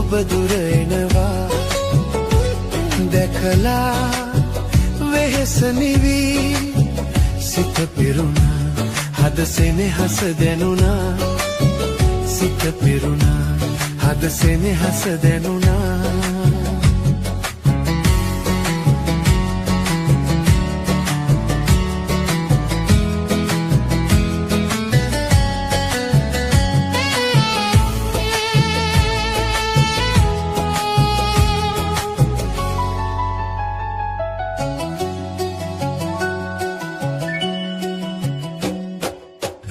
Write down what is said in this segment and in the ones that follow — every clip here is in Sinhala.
ඔබ දුර එනවා දැකලා වෙහෙස නිවි සිත පිරුණා හද සෙනෙහස දැනුණා සිත පිරුණා හද සෙනෙහස දැනුණා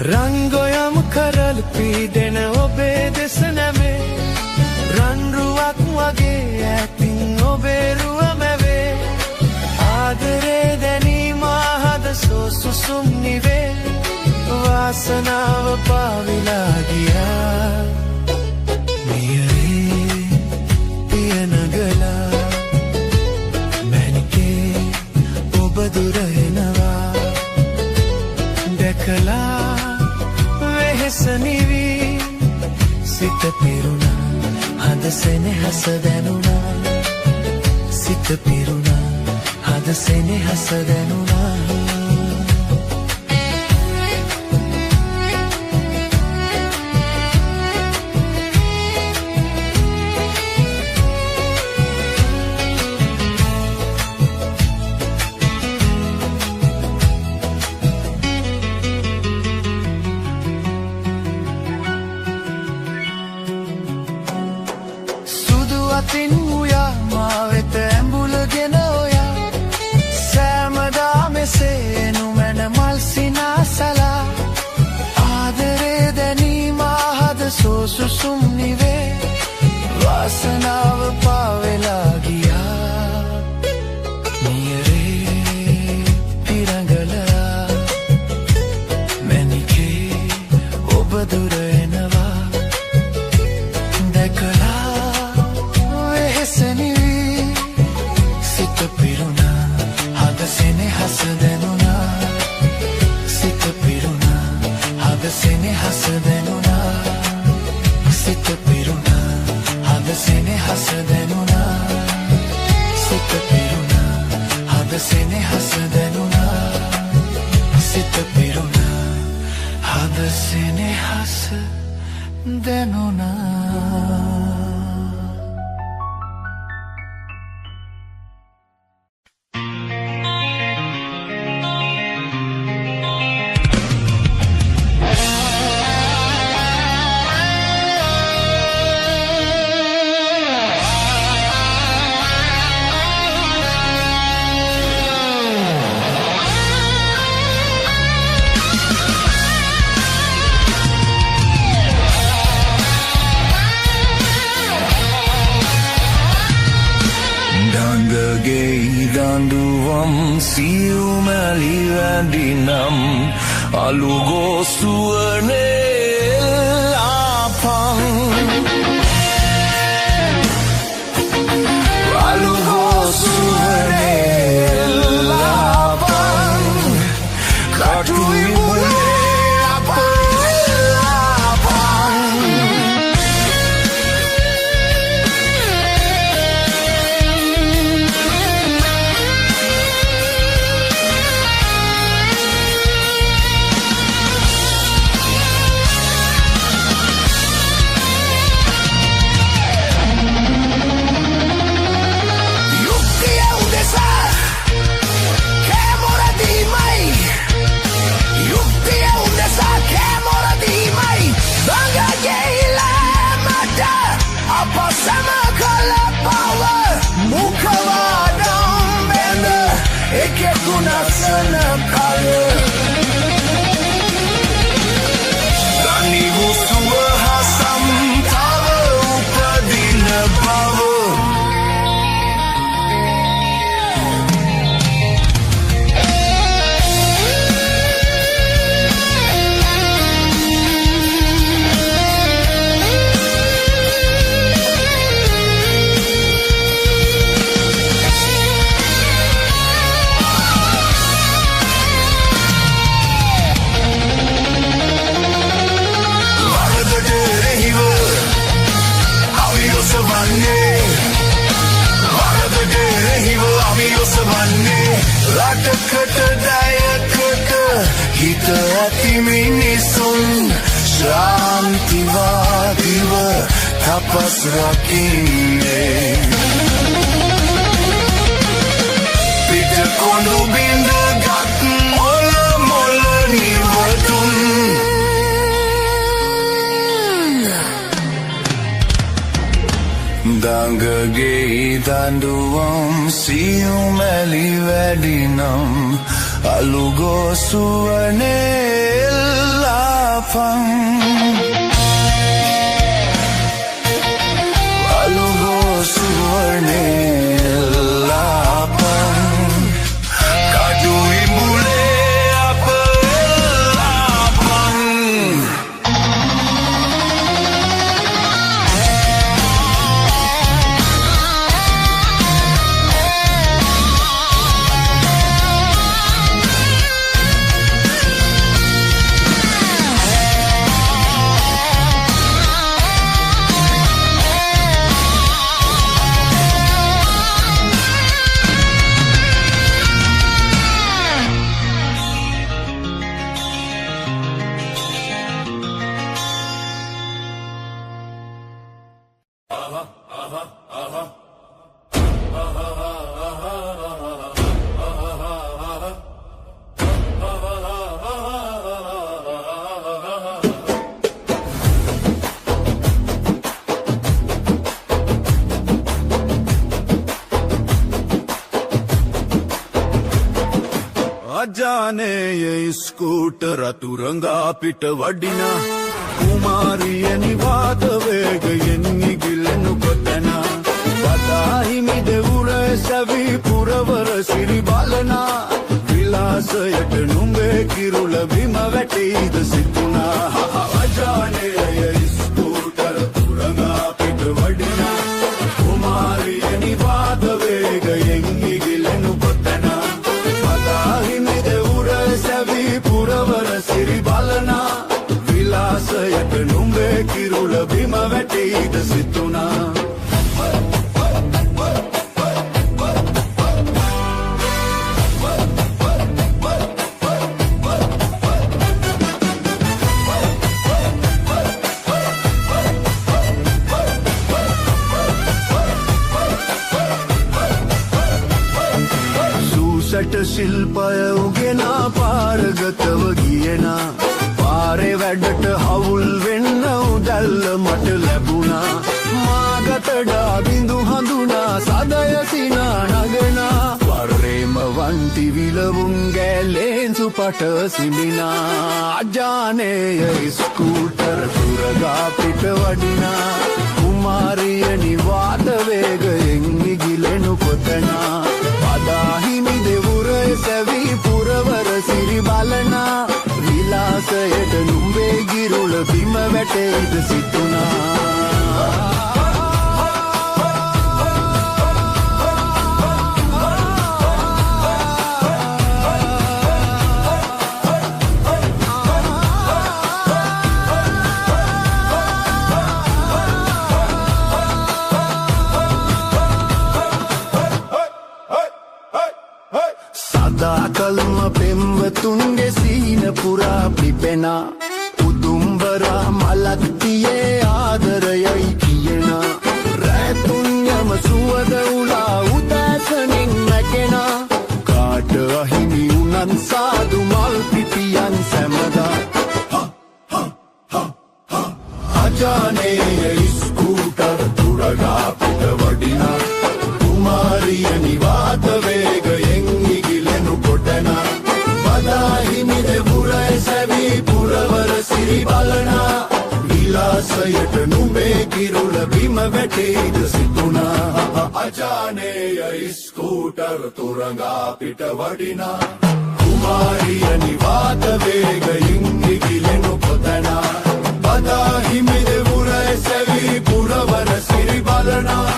රංගොයම් කරල් පීඩෙන ඔබේ දෙස නැමේ රන්රුවක් වගේ ඇතින් ඔබේ රුව මැවේ ආදරේ දැනීම හද සුසුම් නිවේ වාසනාව පාවිලා ගියා මියරේ පියනගලා මැනිකේ ඔබ දුර එනවා දැකලා වෙහෙසනිවි සිත පිරුණා හද සෙනෙහස දැනුණා සිත පිරුණා හද සෙනෙහස දැනුණා අතින් උයා මා වෙත ඇඹුලගෙන ඔයා සෑමදා මෙසේ නුමැන මල් සිනාසලා ආදරේ දැනීම හද සුසුම් නිවේ වාසනාව පාවෙලා ගියා නියරේ පිරඟලා මැනිකේ ඔබ දුර එනවා දැකලා සිත පිරුණා හද සෙනෙහස දැනුණා සිත පිරුණා හද සෙනෙහස දැනුණා සිත පිරුණා හද සෙනෙහස දැනුණා සිත පිරුණා හද සෙනෙහස දැනුණා සිත පිරුණා හද සෙනෙහස දැනුණා Randuam siumali randinam alugo suwane lapang alugo suwane lapang katui mule රටකට දයකට හිත ඇති මිනිසුන් ශාන්තිවාදීව තපස් රකින්නේ පිට කොඳු බිඳගත් මොල නිවතුන් දඟගේ දඬුවම් සියුම් ඇලි වැඩිනම් අලුගෝසුවනේ එල්ලාපන් අලුගෝසුවනේ එල්ලාපන් කඩු ඉඹුලේ අප එල්ලාපන් जाने ये स्कूटर तुरंगा पिट वडिना कुमारिय निवाद वेग एन्नि गिलेनु कोतना पताहि मिदेवुर सवि पुरवर सिरि बालना विलासයට නුඹේ කිරුල බිම වැටීද සිතුනා जाने ये स्कूटर तुरंगा पिट वडिना कुमारिय निवाद वेग एन्नि गिलेनु कोतना පුරවර සිරි බලනා විලාසයට නුඹේ කිරුල බිම වැටීද සිතුනා සූසට ශිල්පය උගෙනා පාරගතව ගියනා පාරේ වැඩට හවුල් වෙන්න උදැල්ල මට ලැබුණා මාගතඩා බිඳු හඳුනා සදය සිනා නගනා වරේම වන්ති විලවුන් ගෑලේන්සු පට සිඹිනා අජානේය ස්කූටර් තුරගා පිට වඩිනා කුමාරිය නිවාත වේගයෙන් ඉගිලෙනු කොතනා පදාහිමි දෙවුර සැවි පුරවර සිරි බලනා විලාසයට නුඹේ ගිරුල බිම වැටෙයිද සිතුනා කල්ම පෙම්වතුන්ගේ සීන පුරා පිපෙනා උදුම්බරා මලක් තියේ ආදරයයි කියනා රැතුන්යම සුවද උලා උදෑසනින් නැකෙනා කාට අහිමි උනන් සාදු මල් පිපියන් සැමදා අජානේය ස්කූටර් තුරගා පිට වඩිනා කුමාරිය නිවාත වේගයෙන් කොටනා පදාහිමි දෙවුර සැවි පුරවර සිරි බලනා විලාසයට නුඹේ කිරුල බිම වැටීද සිතුනා අජානේය ස්කූටර් තුරංගා පිට වඩිනා කුමාරිය නිවාත වේගයෙන් ඉගිලෙනු කොතනා පදාහිමි දෙවුර සැවි පුරවර සිරි බලනා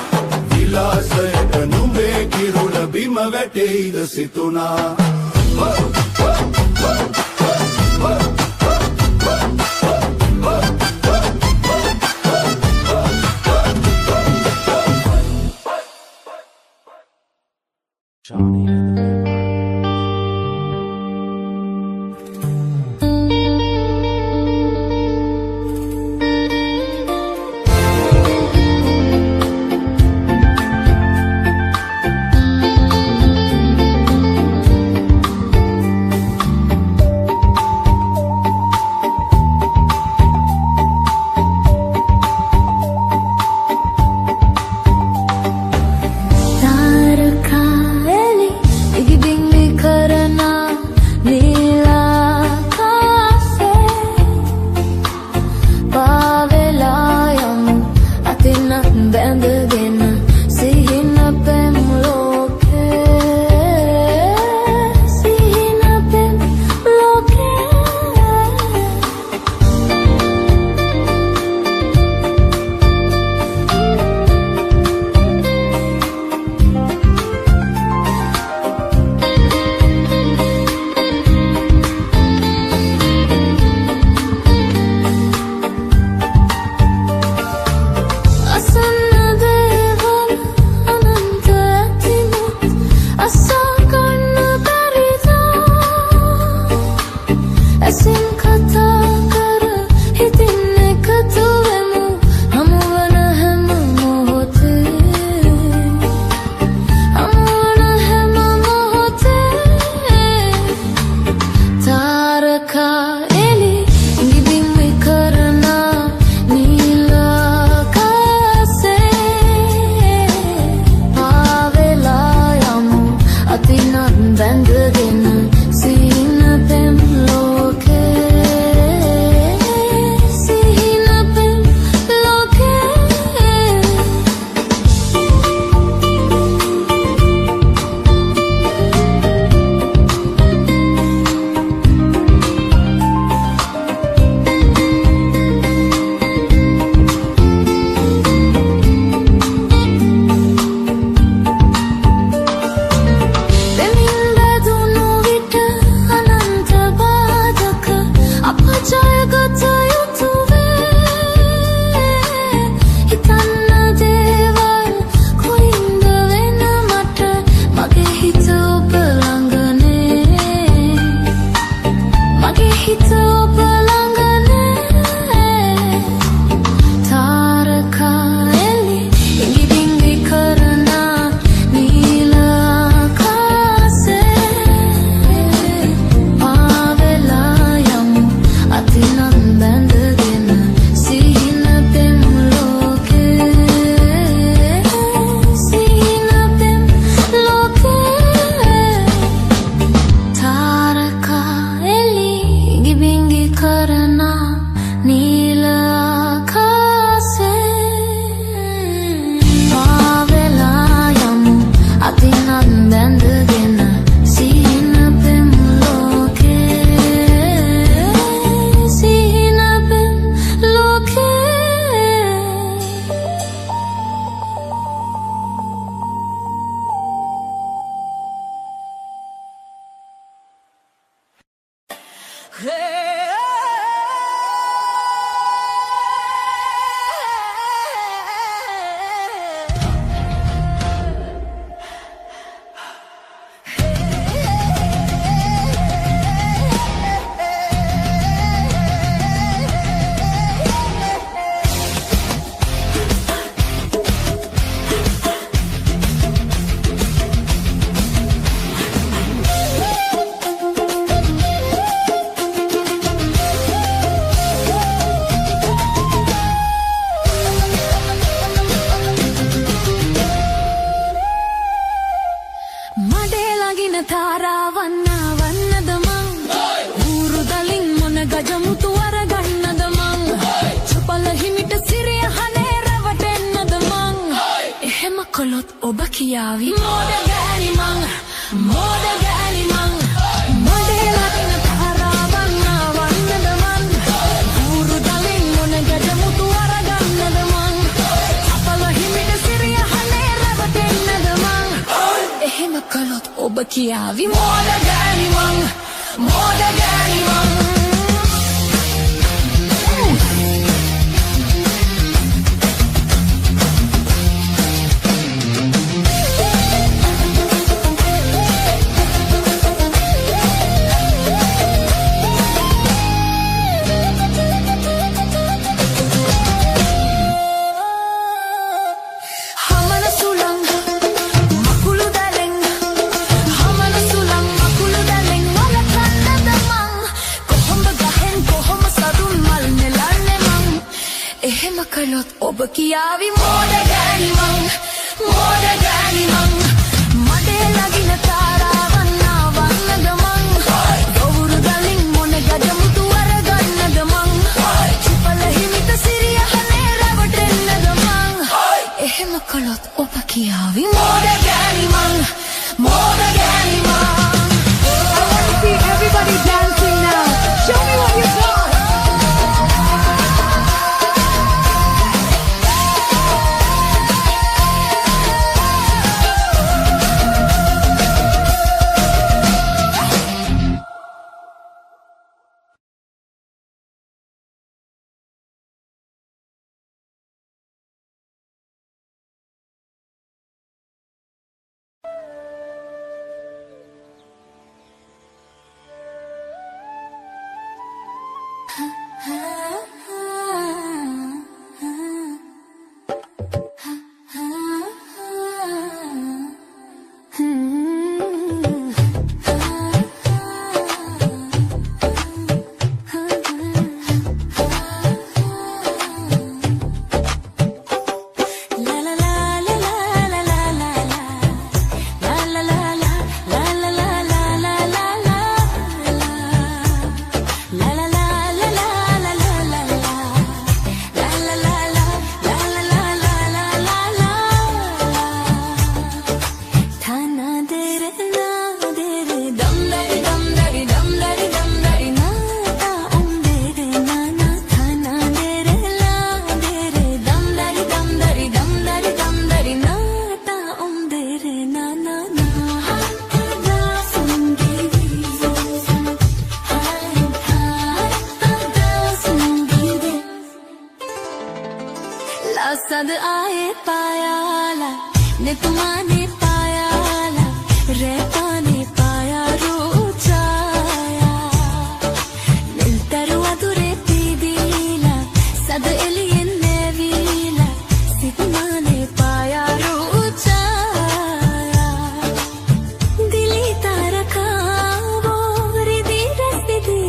විලාසයට නුඹේ කිරුල බිම වැටීද සිතුනා Johnny and the Vampire. කළොත් ඔබ කියාවි මෝඩ ගෑණි මං මෝඩ ගෑණි මං මඩේ ලකින තාරාවන් වන්නද මං ඌරු දලින් මොන ගැටමුතු අරගන්නද මං අපල හිමිට සිරිය හනේ රැවටෙන්නද මං එහෙම කළොත් ඔබ කියාවි මෝඩ ගෑණි මං මෝඩ ගෑණි මං කළොත් ඔබ කියාවි මෝඩ ගෑණි මං මෝඩ ගෑණි මං මඩේ ලගින තාරාවන් වන්නද මං ගෞරු දලින් මොන ගැටමුතු අරගන්නද මං චුපල හිමිට සිරිය හනේ රැවටෙන්නද මං එහෙම කළොත් ඔබ කියාවි මෝඩ ගෑණි මං මෝඩ ගෑණි මං I want to see everybody dancing now. Show me what you got. सद आए पायाला ने तुम्हाने पायाला रहता ने पाया रोचाया निल्तरु अधुरे पीदीला सद एलियन नेवीला सितमाने पाया रोचाया दिली तारका वो रिदी रस्ती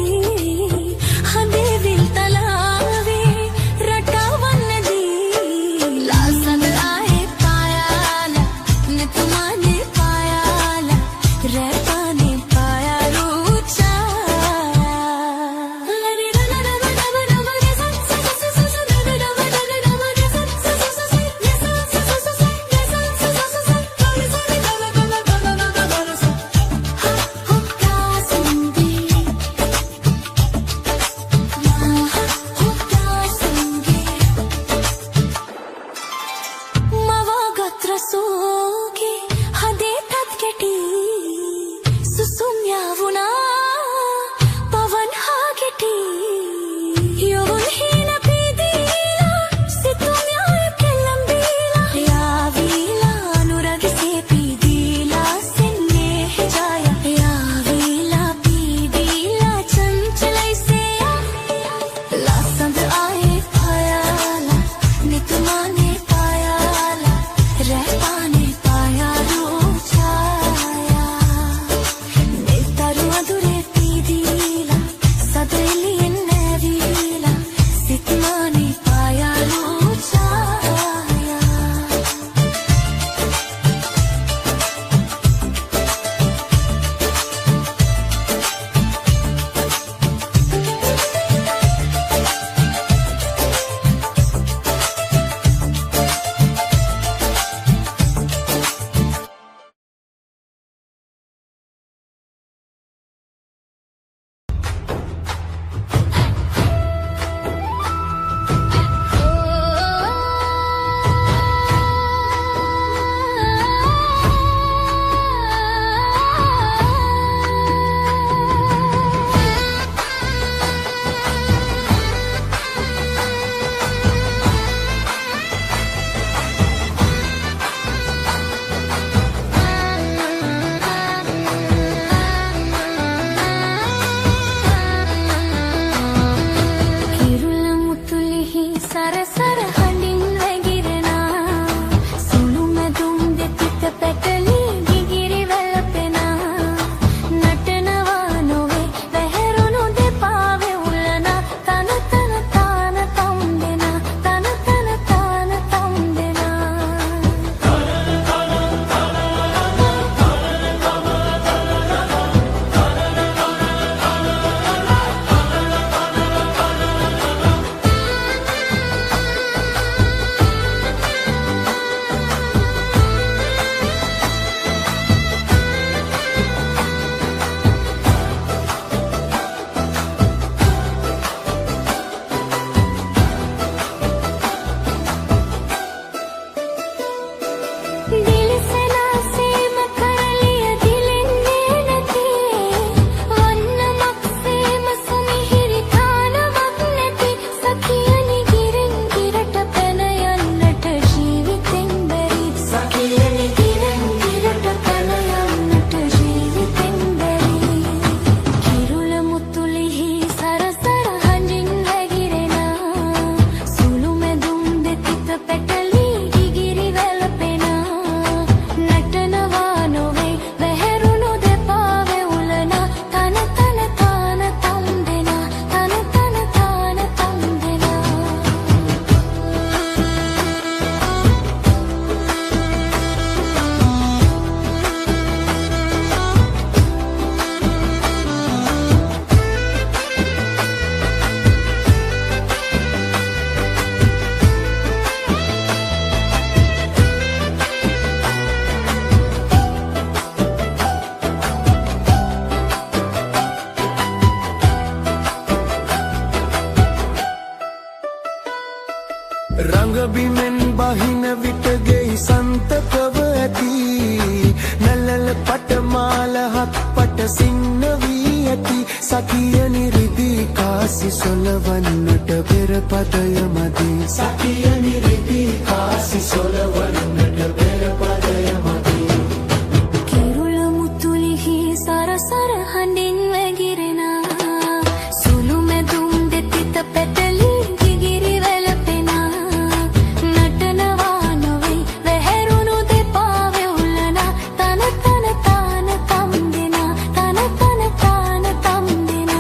हदे दिल तलावे रटावन සින්න වී ඇති සතිය නිරිදී කාසි සොලවන්නට පෙර පදය මදි සතිය නිරිදී කාසි සොලවන්නට පෙර පදය මදි කිරුළ මුතුලිහි සරසර හඬින් වැගිරෙන සුළු මැදුම් දෙතිත පැටලි ගිගිරි වැළපෙන නටනවා නොවේ වැහැරුණු දෙපා වෙවුලන තන තන තාන තම් දෙන තන තන තාන තම් දෙන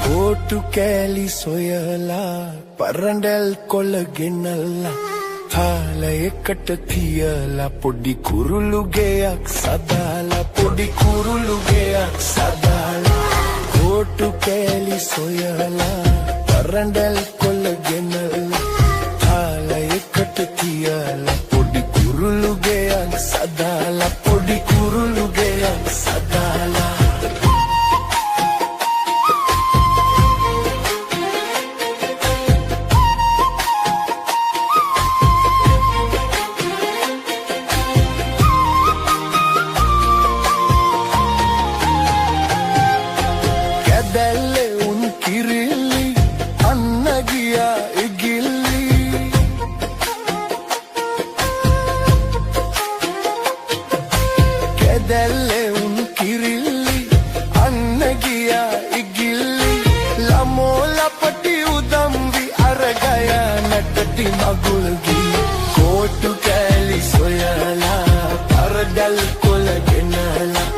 කොටු කෑලි සොයලා පරණ්ඩල් කොළ ගෙනල්ලා තාලයකට තියලා පොඩි කුරුළු ගෙයක් සදාලා පොඩි කුරුළු ගෙයක් සදාලා කොටු කෑලි සොයලා පරණ්ඩල් කොළ ගෙනල්ලා තාලයකට තියලා පොඩි කුරුළු ගෙයක් සදාලා පොඩි කුරුළු ගෙයක් සදාලා කැදැල්ලේ උන් කිරිල්ලි අන්න ගියා ඉගිල්ලි කැදැල්ලේ උන් කිරිල්ලි අන්න ගියා ඉගිල්ලි ළමෝ ලපටි උදම්වි අරගය නටති මගුල් ගී කොටු කෑලි සොයලා පරඩල් කොළ ගෙනලා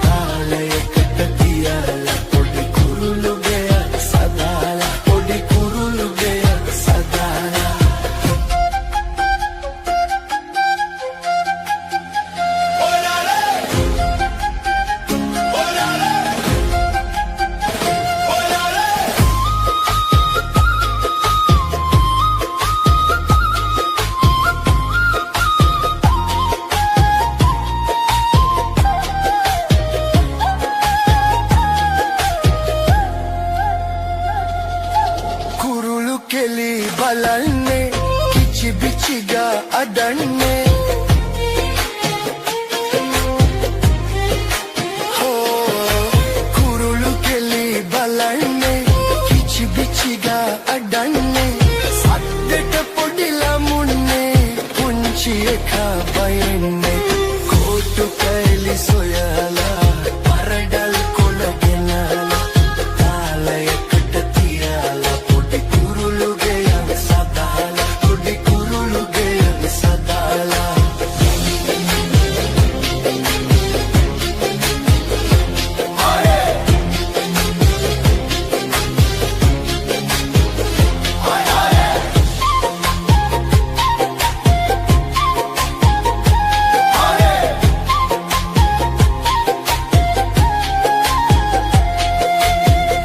තාලයකට තියලා පොඩි කුරුළු ගෙයක් සදාලා පොඩි කුරුළු ගෙයක් සදාලා කුරුළු කෙලි බලන්නේ කිචි බිචිගා අඩන්නේ කුරුළු කෙලි බලන්නේ කිචි බිචිගා අඩන්නේ සද්දට පොඩි ළමුන්නේ පුංචි එකා බයන්නේ කොටු කෑලි සොයලා පරඩල් කොළ ගෙනලා තාලයකට තියලා පොඩි කුරුළු ගෙයක් සදාලා පොඩි කුරුළු ගෙයක් සදාලා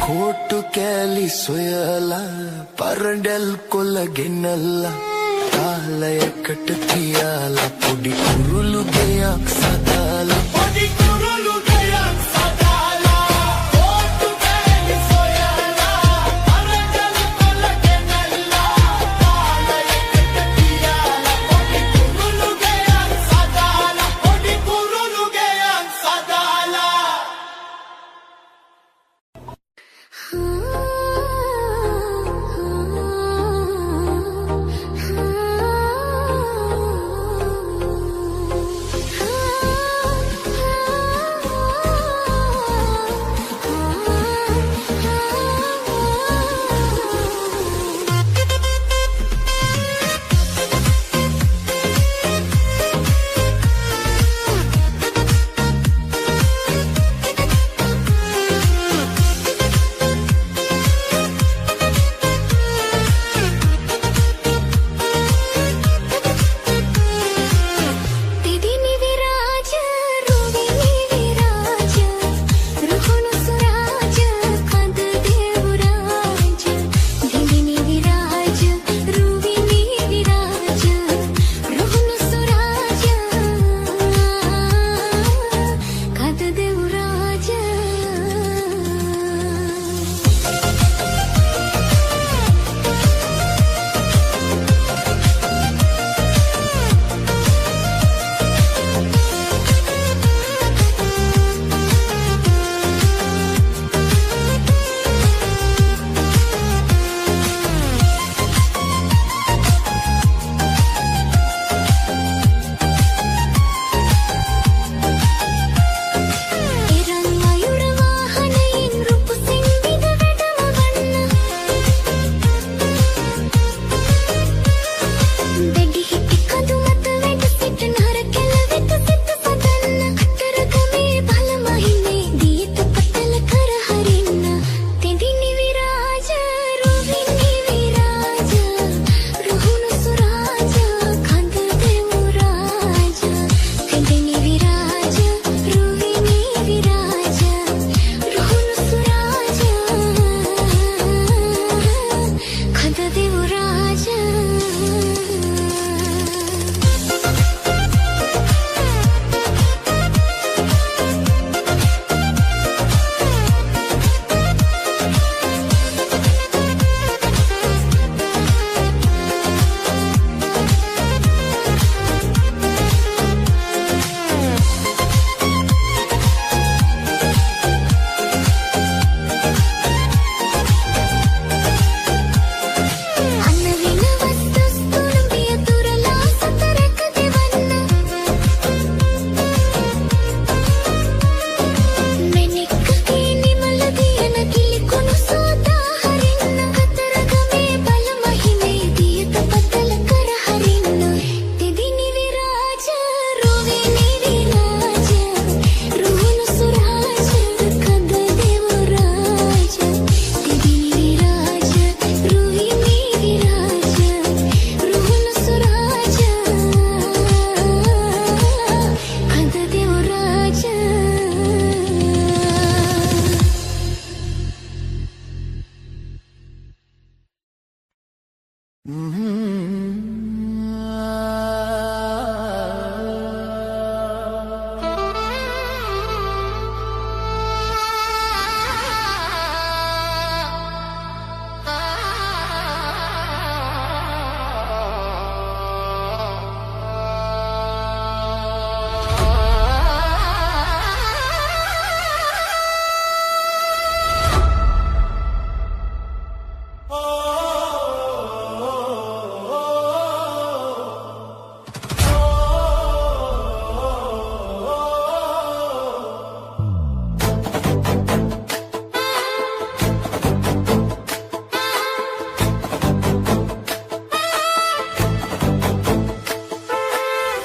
කොටු කෑලි සොයලා පරඩල් කොළ ගෙනල්ලා තාලයකට තියලා පොඩි කුරුළු ගෙයක් සදාලා පොඩි කුරුළු ගෙයක් සදාලා කොටු කෑලි සොයලා පරඩල් කොළ ගෙනල්ලා තාලයකට තියලා පොඩි කුරුළු ගෙයක් සදාලා පොඩි කුරුළු ගෙයක් සදාලා Ah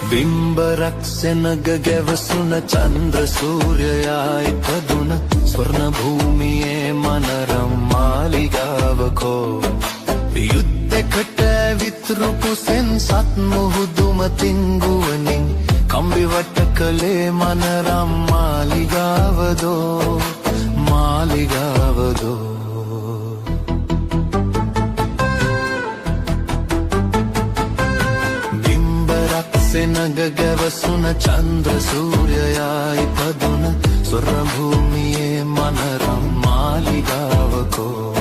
බිම්බරක් සෙනග ගැවසුන චන්ද්‍ර සූර්යයා ඉපදුන ස්වර්ණ භූමියේ මනරම් මාලිගාවකෝ යුද්ධෙකට ඇවිත්රු කුසෙන් සත් මුහුදුම තිංගුවනින් කම්බිවට කළේ මනරම් මාලිගාවදෝ මාලිගාවදෝ සෙනග ගැවසුන චන්ද්‍ර සූර්යයා ඉපදුන ස්වර්ණ භූමියේ මනරම් මාලිගාවකෝ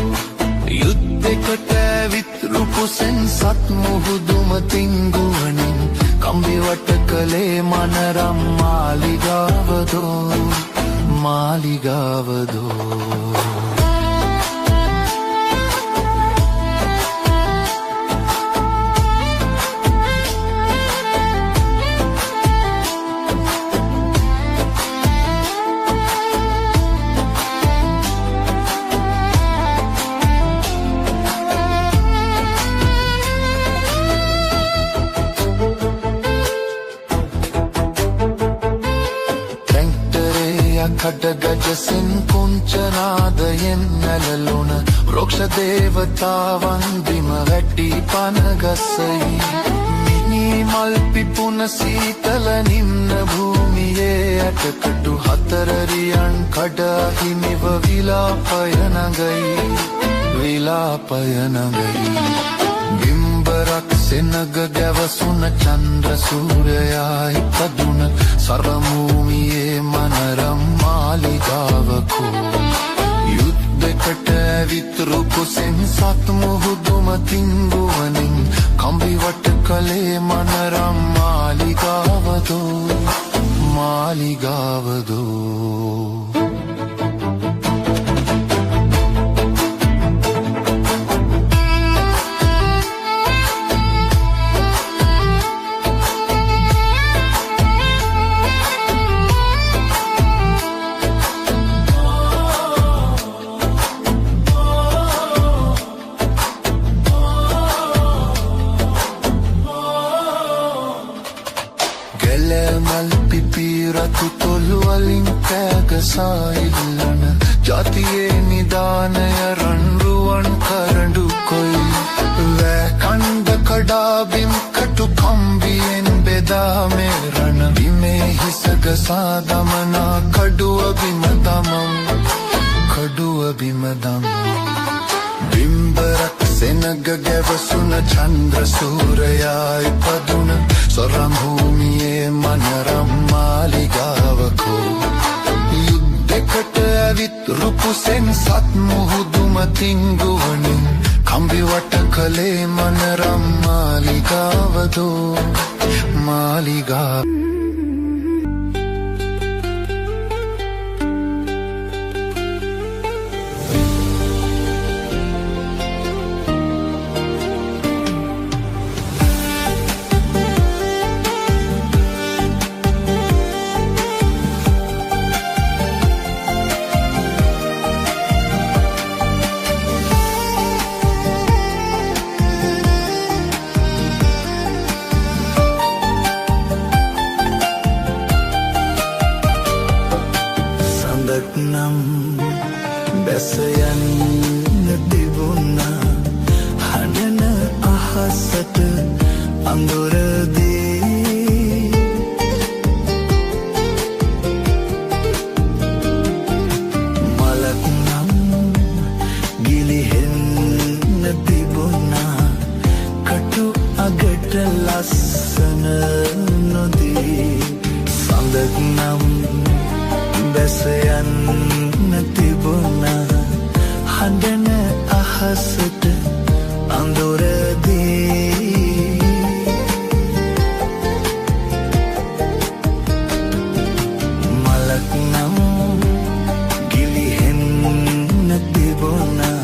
යුද්ධෙකට ඇවිත්රු කුසෙන් සත් මුහුදුම තිංගුවනින් කම්බිවට කළේ මනරම් මාලිගාවදෝ මාලිගාවදෝ කඩගජසින් කුංචනාදයෙන් නැලලුන වෘක්ෂ දේවතාවන් බිම වැටි පනගසයි මිනී මල් පිපුන සීතල නිම්න භූමියේ ඇටකටු හතරරියන් කඩා හිමිව විලාපය නගයි විලාපය නගයි බිම්බරක් සෙනග ගැවසුන චන්ද්‍ර සූර්යයා ඉපදුන සරභූමියේ මනරම් මාලිගාවකෝ යුද්ධෙකට ඇවිත්රු කුසෙන් සත් මුහුදුම තිංගුවනින් කම්බිවට කළේ මනරම් මාලිගාවදෝ මාලිගාවදෝ රතු තොළු වලින් කෑගසායිල්ලන ජාතියේ නිදානය රන්රුවන් කරඩු කොයි වෑ කණ්ඩ කඩාබිම් කටු කම්බියෙන් බෙදා මෙරණ බිමේ හිසගසා දමනා කඩුව බිම දමම් කඩුව බිම දමම් බිම්බරක් සෙනග ගැවසුන චන්ද්‍ර සූර්යයා ඉපදුන ස්වර්ණ භූමියේ මනරම් මාලිගාවකෝ යුද්ධෙකට ඇවිත්රු කුසෙන් සත් මුහුදුම තිංගුවනින් කම්බිවට කළේ මනරම් මාලිගාවදෝ මාලිගාව අගට ලස්සන නොදී සඳක් නම් බැස යන්න තිබුණා හඬන අහසට අඳුරදී මලක් නම් ගිලිහෙන්න තිබුණා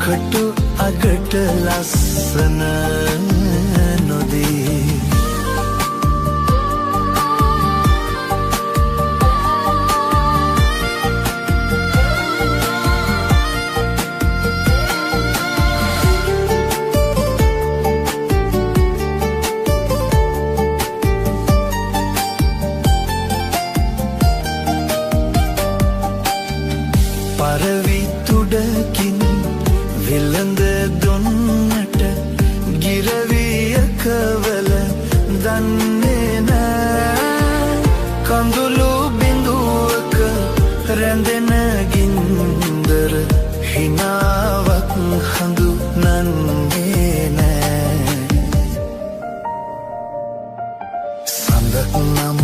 කටු අගට ලස්සන නොදී පරවිතුඩකින් විලඳ දුන්නට ගිරවියකවල දන්නේ නෑ කඳුළු බිඳුවක රැඳෙන ගින්දර හිනාවක් හඳුනන්නේ නෑ සඳක් නම්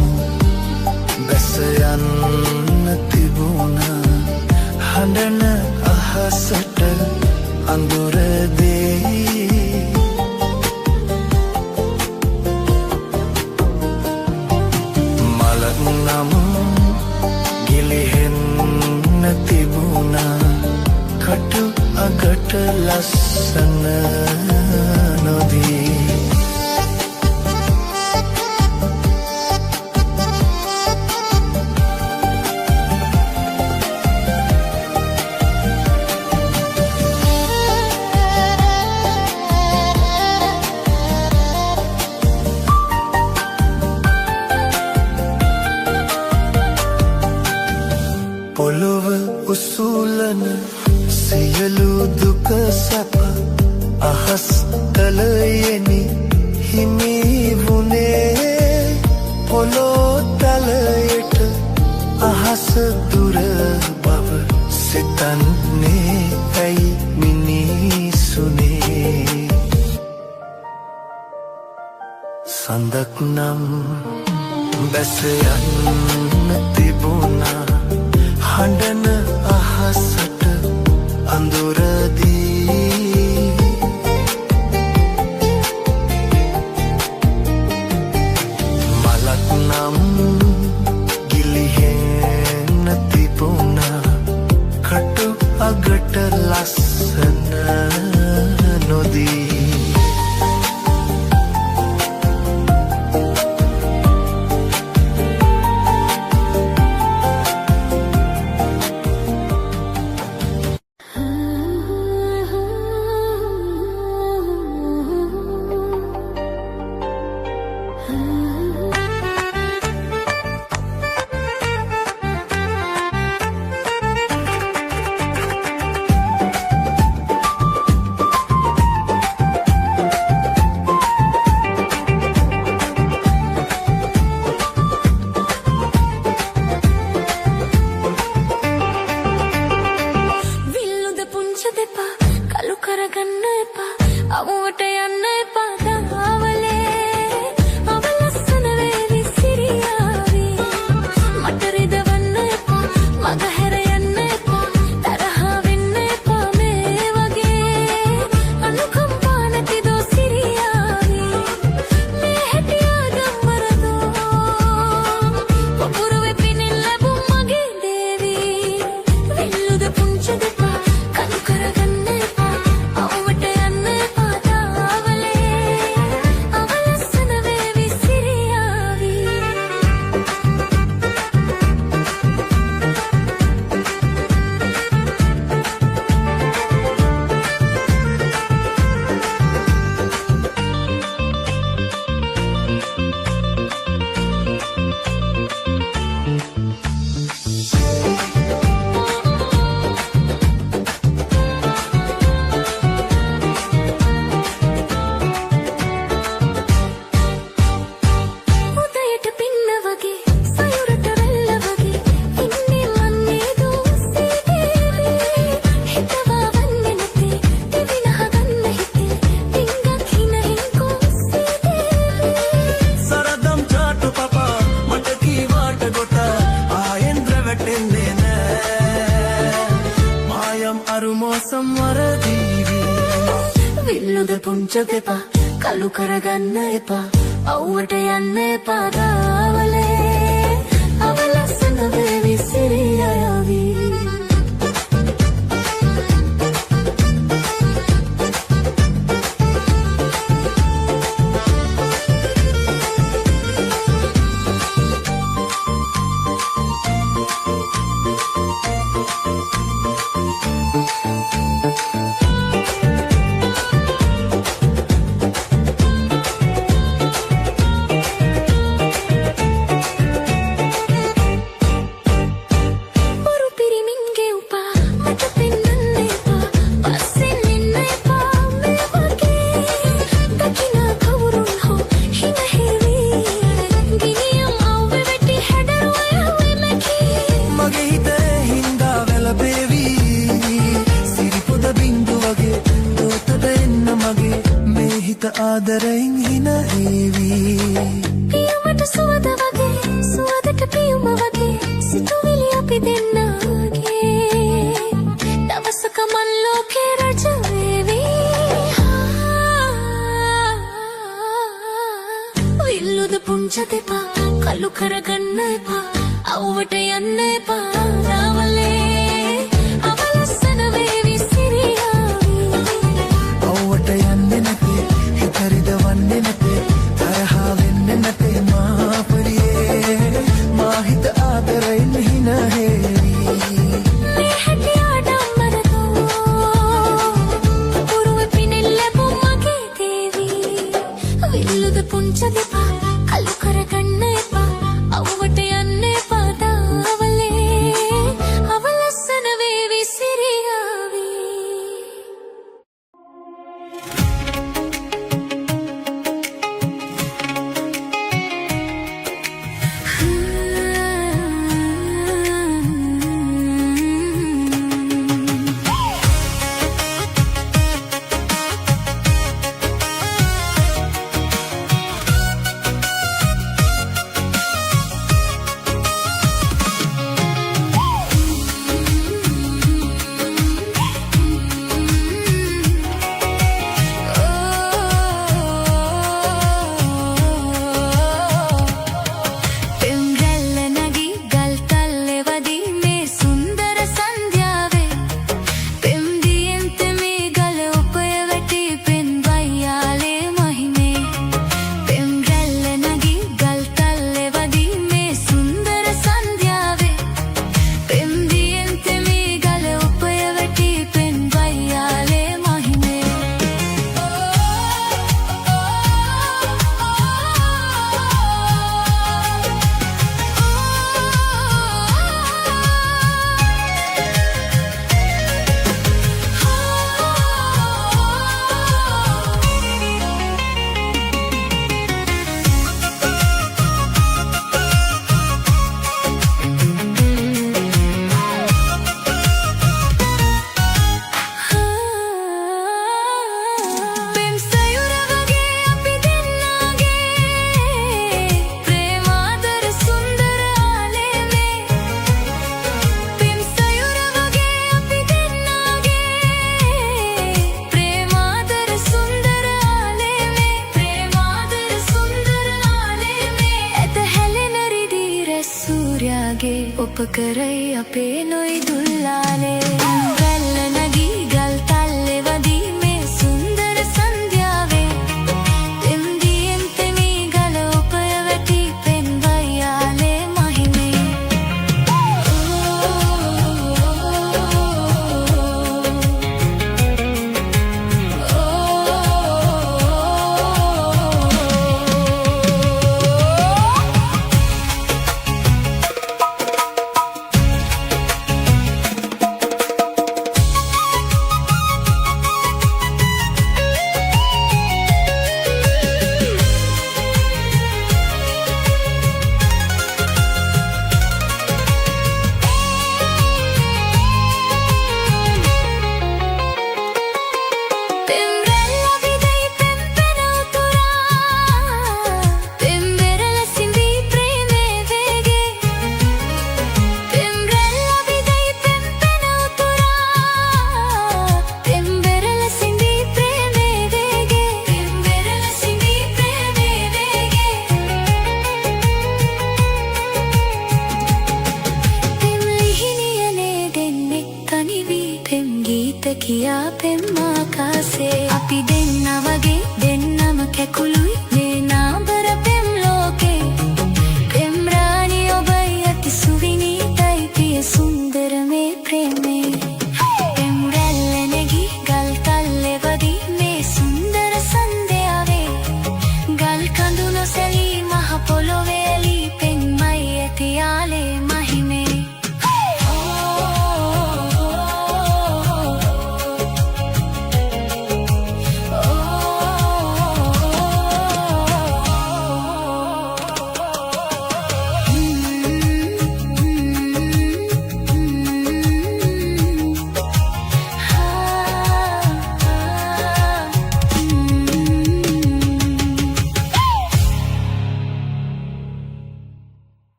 බැස යන්න තිබුණා හඬන අහසට අඳුරදී මලක් නම් ගිලිහෙන්න තිබුණා කටු අගට ලස්සන නොදී පොළොව උසුලන සියලු දුක සැප අහස් තලයෙනි හිමි වුණේ පොළොතලයට අහස දුර බව සිතන්නේ ඇයි මිනිසුනේ සඳක් නම් බැස යන්න තිබුණා හඬන අහසට අඳුරදී මලක් නම් ගිලිහෙන්න තිබුණා කටු අගට ලස්සන නොදී කලු කරගන්න එපා අවුවට යන්න එපා තාවලේ නම් වරදීවි විල්ලුද පුංච දෙපා කළු කරගන්න එපා අවුවට යන්න එපා දාවලේ අවලස්සන වේවි සිරියයවි ආදරෙන් හින හේවි පියමට සුවඳ වගේ සුවඳට පියුම වගේ සිතුවිලි අපි දෙන්නගේ දවසක මන් ලෝකේ රජ වේවි විල්ලුද පුංච දෙපා කළු කරගන්න එපා අවුවට යන්න එපා දාවලේ අවලස්සන වේවි සිරියාවි අවුවට යන්නේ නැතේ හරිදවන්නේ නැතේ තරහා වෙන්නේ නැතේ මා පරියේ මා හිත ආදරෙන් හින හේවි මේ හැටි ආඩම්බරතෝ පුරුවෙ පිනෙල් ලැබු මගේ දේවි විල්ලුද පුංච දෙපා කළු කරගන්න එපා අවුවට යන්න එපා දාවලේ අවලස්සන වේවි සිරියාවි උපකරයි අපේ නොයි දුල්ලාලේ වැල්ල නගී ගල් තල්ලේ වදී මේ සුන්දර සන්ධ්‍යාවේ තෙම්දියෙන් තෙමී ගල උපය වැටි පෙන්වයි යාලේ මහිමේ පෙම්මාකාසේ අපි දෙන්න වගේ දෙන්නම කැකුළුයි මේ නාඹර පෙම් ලෝකේ පෙම් රාණි ඔබයි අති සුවිනීතයි පිය සුන්දර මේ ප්‍රේමේ පෙම් රැල්ල නැගී ගල් තල්ලේ වදී මේ සුන්දර සන්ධ්‍යාවේ ගල් කඳු නොසැලී මහ පොළොවේ ඇලී පෙන්මයි ඇති යාලේ මහිමේ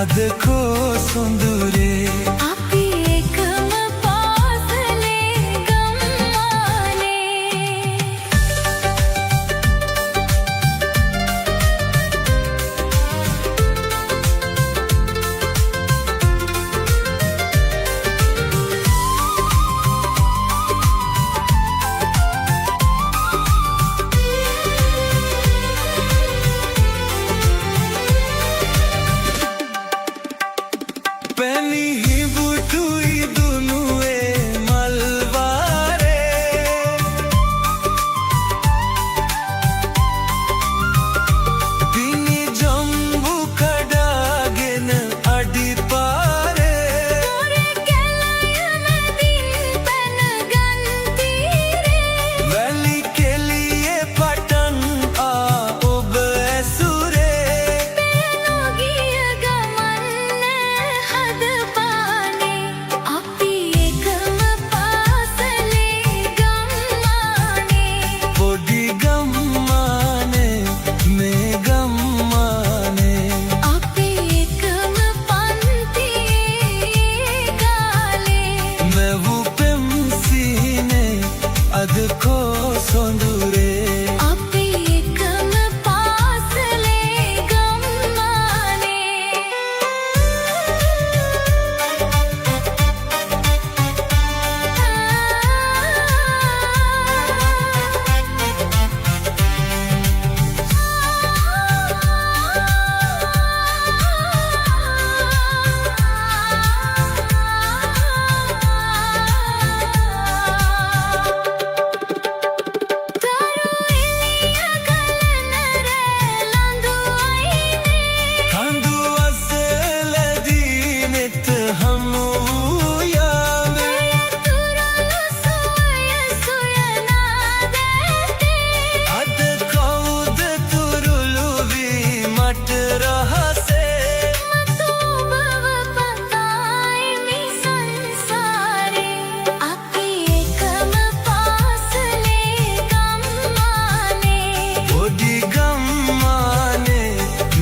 देखो सुंदरे අපි එකම පාසලේ ගම්මානේ पैनी ही बुटुई दुनुए मलवारे दिनी जम्बू कडाගෙන අඩි පාරේ පොරේ කැලයන දින් පැන ගන්තිරේ වැලි කෙලියේ පටන් ආ ඔබ ඇසුරේ පෙනොගිය ගමන්න හදපානේ අපි එකම පාසලේ ගම්මානේ පොඩි ගම්මානේ මේ ගම්මානේ අපි එකම පන්තියේ කාලේ මැවු පෙම් සීනේ අද කෝ සොඳුරේ අපි එකම පාසලේ ගම්මානේ කඳු අසලදී නෙත හමු යාමේ අද කවුද තුරුළු වී මට රහසේ පොඩි ගම්මානේ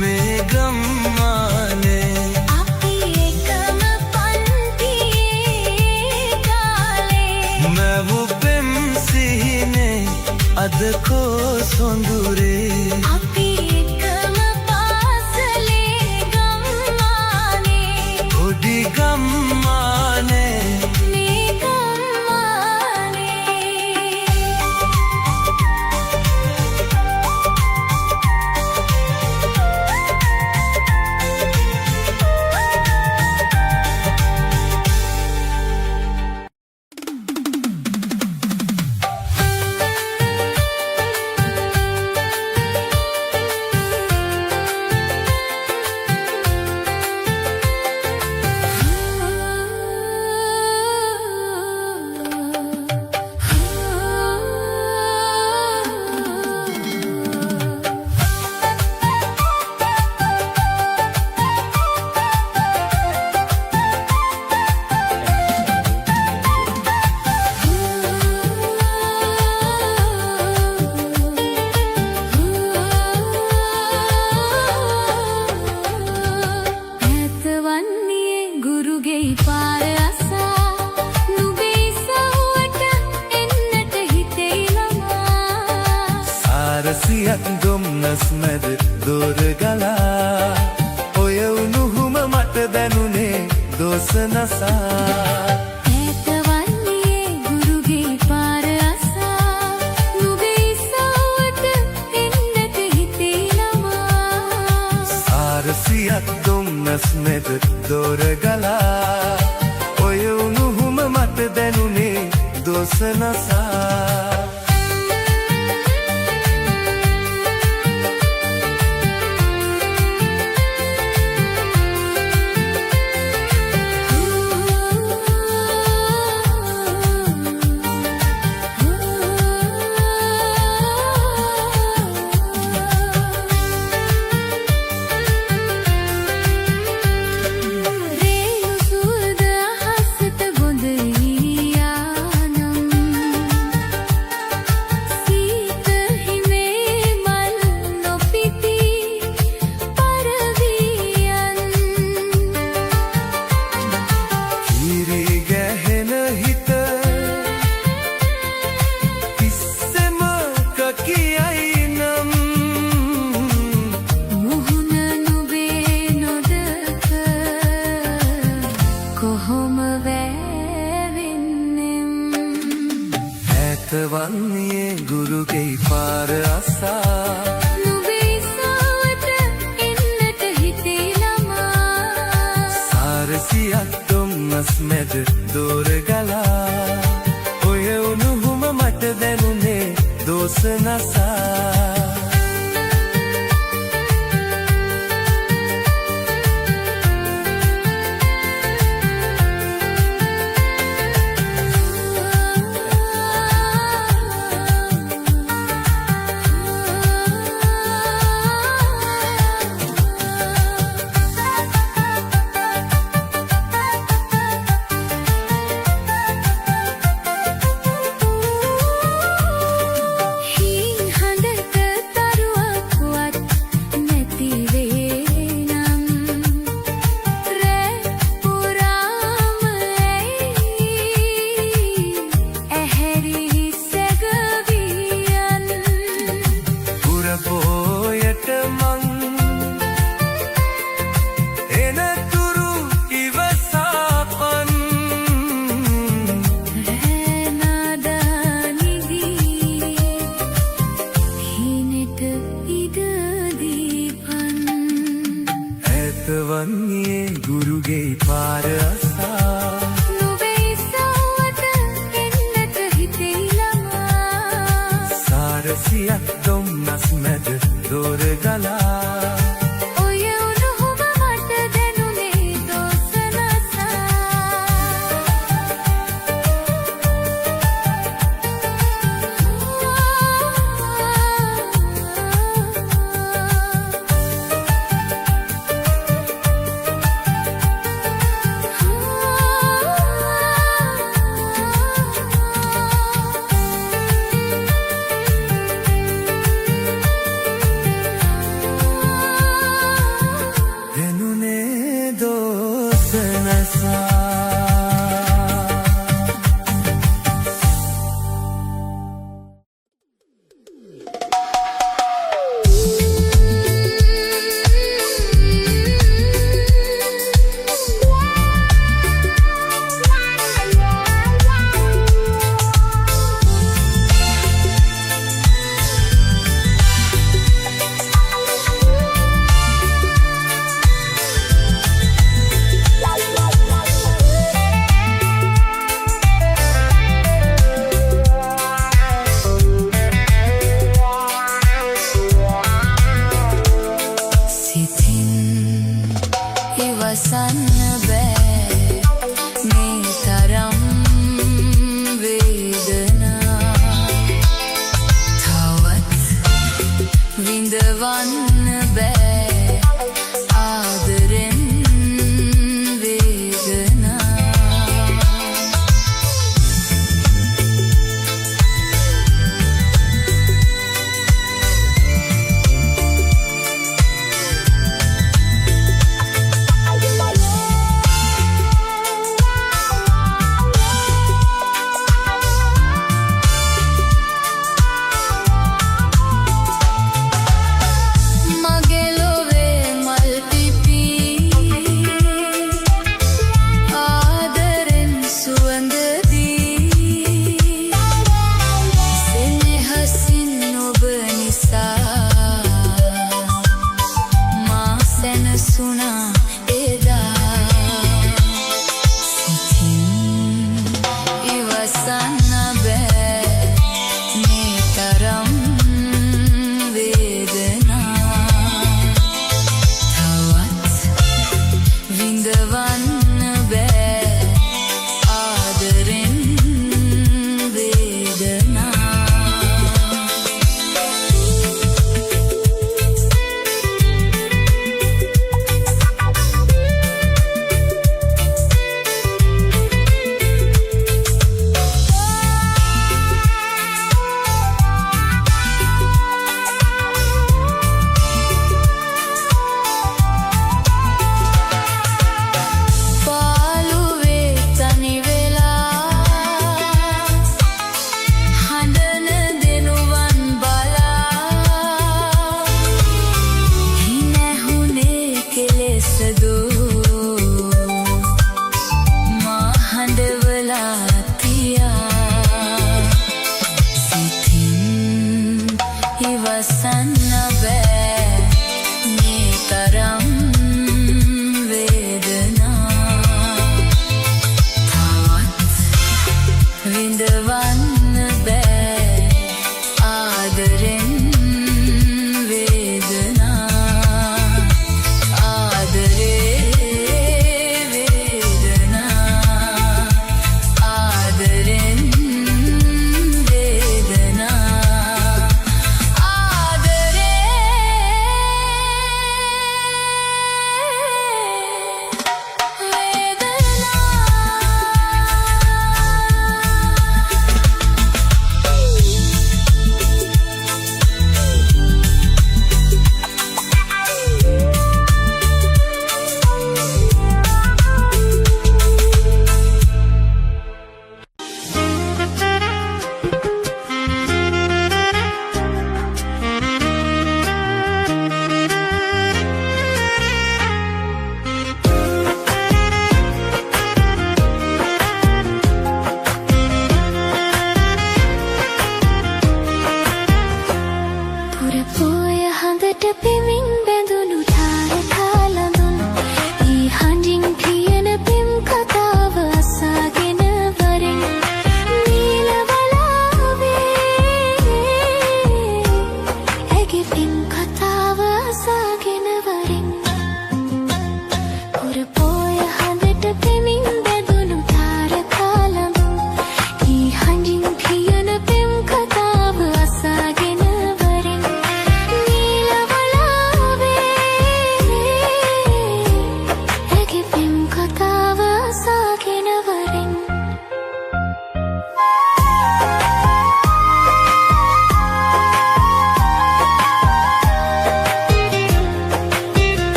මේ ගම්මානේ මැවු පෙම් සිහිනේ අද කෝ සොඳුරේ පොඩි ගම්මානේ සාරසියක් දුම්නස් මැද දොර ගලා ඔය උණුහුම මට දැනුනේ දොස් නසා ඇතවන්නේ ගුරුගේ පාර අසා නුඹේ ඉසාවට එන්නට හිතෙනවා සාරසියක් දුම්නස් මැද දොර ගලා ඔය උණුහුම මට දැනුනේ දොස් නසා වන්නේ ගුරුගේ පාර අසා නුඹේ ඉසාවට එන්නට හිතෙනවා සාරසියක් දුම්නස් මැද දොර ගලා ඔය උණුහුම මට දැනුනේ දොස් නසා වන්නේ ගුරුගේ පාර අසා නුඹේ ඉසාවට එන්නට හිතෙනවා සාරසියක් දුම්නස් මැද දොර ගලා ඔය උණුහුම මට දැනුනේ දොස් නසා ඉවසන්න බෑ මේ තරම් වේදනා තවත් විඳවන්න බෑ ආදරෙන් වේදනා ඉවසන්න බෑ මේ තරම් වේදනා තවත් විඳවන්න බෑ ආදරෙන් වේදනා ආදරේ වේදනා ආදරෙන්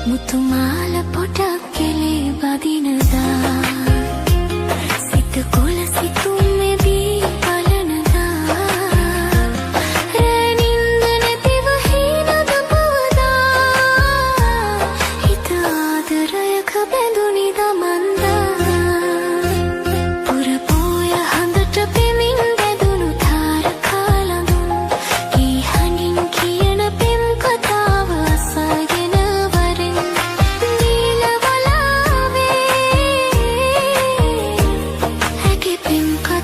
මුතුමාල පොටක් කෙලේ බදිනදා සිත කොළ සිතුම් මෙදී පලනදා රැනින්ද නැතිව හීනද පවදා හිත ආදරයක බැඳුනි දමන්දා පුරපෝය හඳට පෙමින් බැඳුණු තාරකා ළඟුන් කී හඬින් කියන පෙම් කතාව අසගෙන Pimka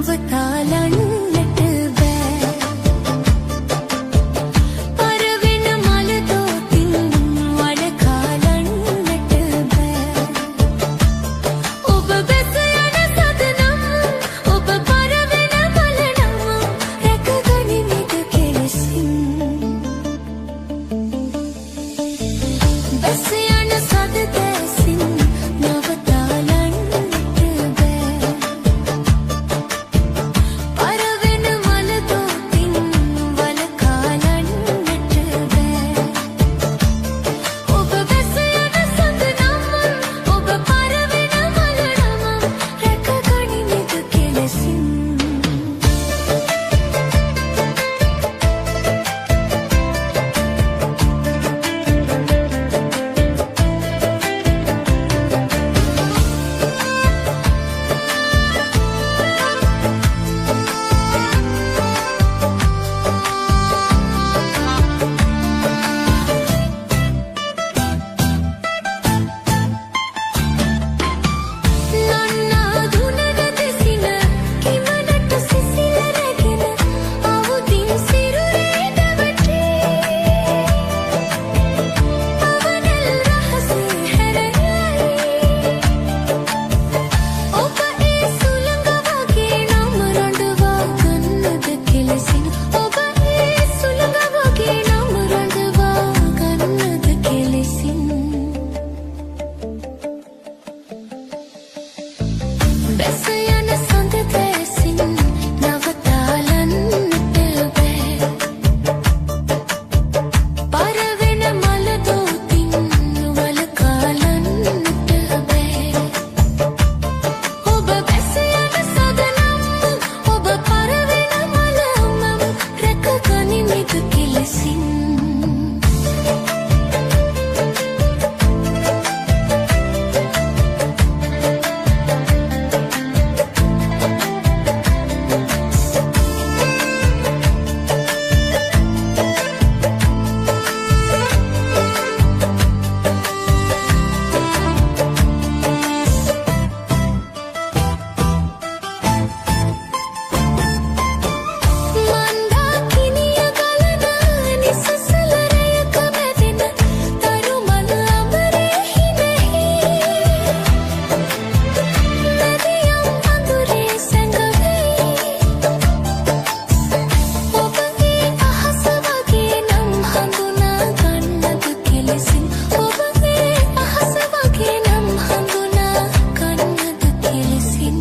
නවතාලන්නට බෑ පරවෙන මල දෝතින් වළකාලන්නට බෑ ඔබ බැස යන සදනම් ඔබ පරවෙන මලනම් රැකගනිමිද කෙලෙසින් බැස යන සද දැසින් නවතාලන්නට බෑ පරවෙන මල දෝතින් වළකාලන්නට බෑ ඔබ බැස යන සදනම් ඔබ පරවෙන මලනම් රැකගනිමිද කෙලෙසින් නන්නා දුනග දෙසින කිමනට සිසිල රැගෙන අවුදින් සිරුරේ දැවටේ පවනල් රහසේ හැරයයි ඔබ ඒ සුළඟ වගේ නම් රඳවා ගන්නද කෙලෙසින් ඔබ ඒ සුළඟ වගේ නම් රඳවා ගන්නද කෙලෙසින් බැස යන සඳ දැසින් නවතාලන්නට බෑ පරවෙන මල දෝතින් වළකාලන්නට බෑ ඔබ බැස යන සදනම් ඔබ පරවෙන මලනම් රැකගනිමිද කෙලෙසින් මන්දාකිනිය ගලන නිසසල රැයක මැදෙන තරුමල අඹරෙහි නැහි නදියම් අඳුරේ සැඟවෙයි ඔබගේ අහස වගේ නම් හඳුනා ගන්නද කෙලෙසින් ඔබගේ අහස වගේ නම් හඳුනා ගන්නද කෙලෙසින්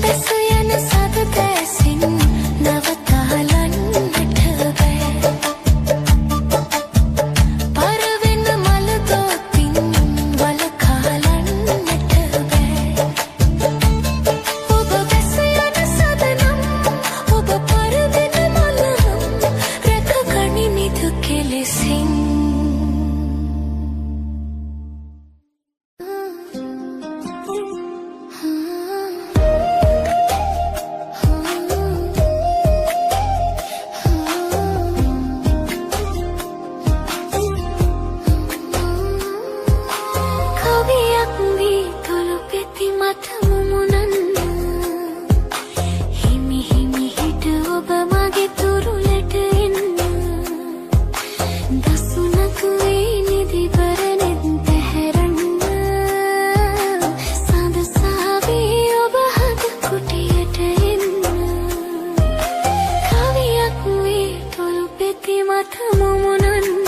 බැස යන සද දැසින් නවතාලන්නට බෑ පරවෙන මල දෝතින් වළකාලන්නට බෑ ඔබ බැස යන සදනම් ඔබ පරවෙන මලනම් රැකගනිමිද කෙලෙසින් කවියක් වී තුළු පෙති මත මුමුණන්න හිමි හිමි හිට ඔබ මගේ තුරුලට එන්න දසුනක වී නිදිබර නෙත් පැහැරන්න සඳ සාවී ඔබ හද කුටියට එන්න කවියක් වී තුළු පෙති මත මුමුණන්න